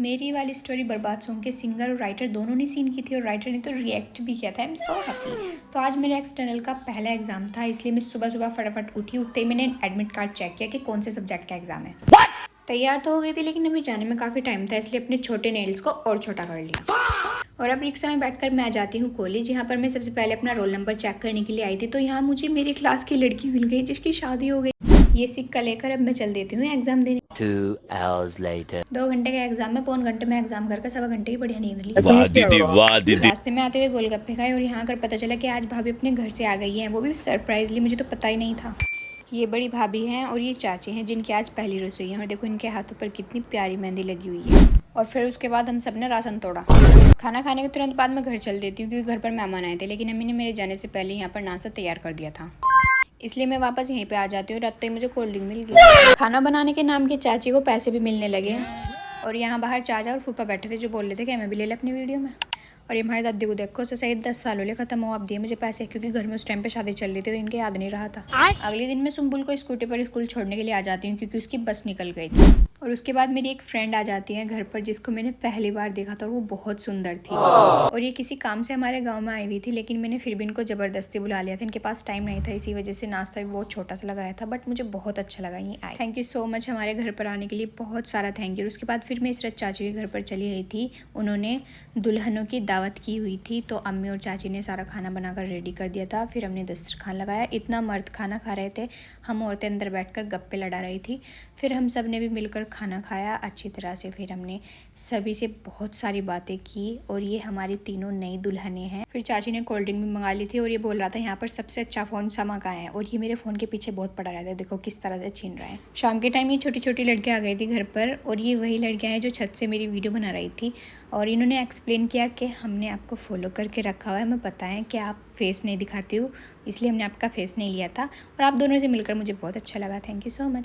मेरी वाली स्टोरी बर्बाद सॉन्ग के सिंगर और राइटर दोनों ने सीन की थी और राइटर ने तो रिएक्ट भी किया था। I am so happy. तो आज मेरे एक्सटर्नल का पहला एग्जाम था, इसलिए मैं सुबह सुबह फटाफट उठी। उठते ही मैंने एडमिट कार्ड चेक किया कि कौन से सब्जेक्ट का एग्जाम है। तैयार तो हो गई थी, लेकिन अभी जाने में काफ़ी टाइम था, इसलिए अपने छोटे नेल्स को और छोटा कर लिया। और अब रिक्शा में बैठकर मैं आ जाती हूँ कॉलेज। यहाँ पर मैं सबसे पहले अपना रोल नंबर चेक करने के लिए आई थी, तो यहाँ मुझे मेरी क्लास की लड़की मिल गई जिसकी शादी हो गई। ये सिक्का लेकर अब मैं चल देती हूँ एग्जाम देने। 2 hours later. 2 घंटे का एग्जाम में पौन घंटे में एग्जाम करके 1.25 घंटे की बढ़िया नींद ली। वाह दीदी, वाह दीदी। रास्ते में आते हुए गोलगप्पे खाए और यहाँ कर पता चला कि आज भाभी अपने घर से आ गई है, वो भी सरप्राइजली, मुझे तो पता ही नहीं था। ये बड़ी भाभी हैं और ये चाची हैं जिनकी आज पहली रसोई है। और देखो इनके हाथों पर कितनी प्यारी मेहंदी लगी हुई है। और फिर उसके बाद हम सब ने राशन तोड़ा। खाना खाने के तुरंत बाद मैं घर चल देती हूँ क्योंकि घर पर मेहमान आए थे, लेकिन अम्मी ने मेरे जाने से पहले यहाँ पर नाश्ता तैयार कर दिया था, इसलिए मैं वापस यहीं पे आ जाती हूँ। रात तक मुझे कोल्ड ड्रिंक मिल गई। खाना बनाने के नाम की चाची को पैसे भी मिलने लगे हैं। और यहाँ बाहर चाचा और फूफा बैठे थे जो बोल रहे थे कि हमें भी ले ले अपनी वीडियो में। और ये हमारे दादी को देखो, उससे सही 10 साल हो गए खत्म हो, आप दिए मुझे पैसे, क्योंकि घर में उस टाइम पे शादी चल रही थी तो इनके याद नहीं रहा था। अगले दिन मैं सुम्बुल को स्कूटी पर स्कूल छोड़ने के लिए आ जाती हूँ क्योंकि उसकी बस निकल गई थी। और उसके बाद मेरी एक फ्रेंड आ जाती है घर पर जिसको मैंने पहली बार देखा था और वो बहुत सुंदर थी। और ये किसी काम से हमारे गांव में आई हुई थी, लेकिन मैंने फिर भी इनको ज़बरदस्ती बुला लिया था। इनके पास टाइम नहीं था, इसी वजह से नाश्ता भी बहुत छोटा सा लगाया था, बट मुझे बहुत अच्छा लगा ये आए। थैंक यू सो मच हमारे घर पर आने के लिए, बहुत सारा थैंक यू। उसके बाद फिर मैं इसरत चाची के घर पर चली गई थी। उन्होंने दुल्हनों की दावत की हुई थी, तो अम्मी और चाची ने सारा खाना बनाकर रेडी कर दिया था। फिर हमने दस्तरखान लगाया। इतना मर्द खाना खा रहे थे, हम औरतें अंदर बैठकर गप्पे लड़ा रही थी। फिर हम सब ने भी मिलकर खाना खाया अच्छी तरह से। फिर हमने सभी से बहुत सारी बातें की। और ये हमारी तीनों नई दुल्हनें हैं। फिर चाची ने कोल्ड ड्रिंक भी मंगा ली थी और ये बोल रहा था यहाँ पर सबसे अच्छा फ़ोन समा का है, और ये मेरे फ़ोन के पीछे बहुत पड़ा रहता है, देखो किस तरह से छीन रहा है। शाम के टाइम ये छोटी छोटी लड़कियाँ आ गई थी घर पर, और ये वही लड़कियाँ हैं जो छत से मेरी वीडियो बना रही थी। और इन्होंने एक्सप्लेन किया कि हमने आपको फॉलो करके रखा हुआ है, हमें पता है कि आप फेस नहीं दिखाती हो, इसलिए हमने आपका फेस नहीं लिया था। और आप दोनों से मिलकर मुझे बहुत अच्छा लगा। Thank you so much.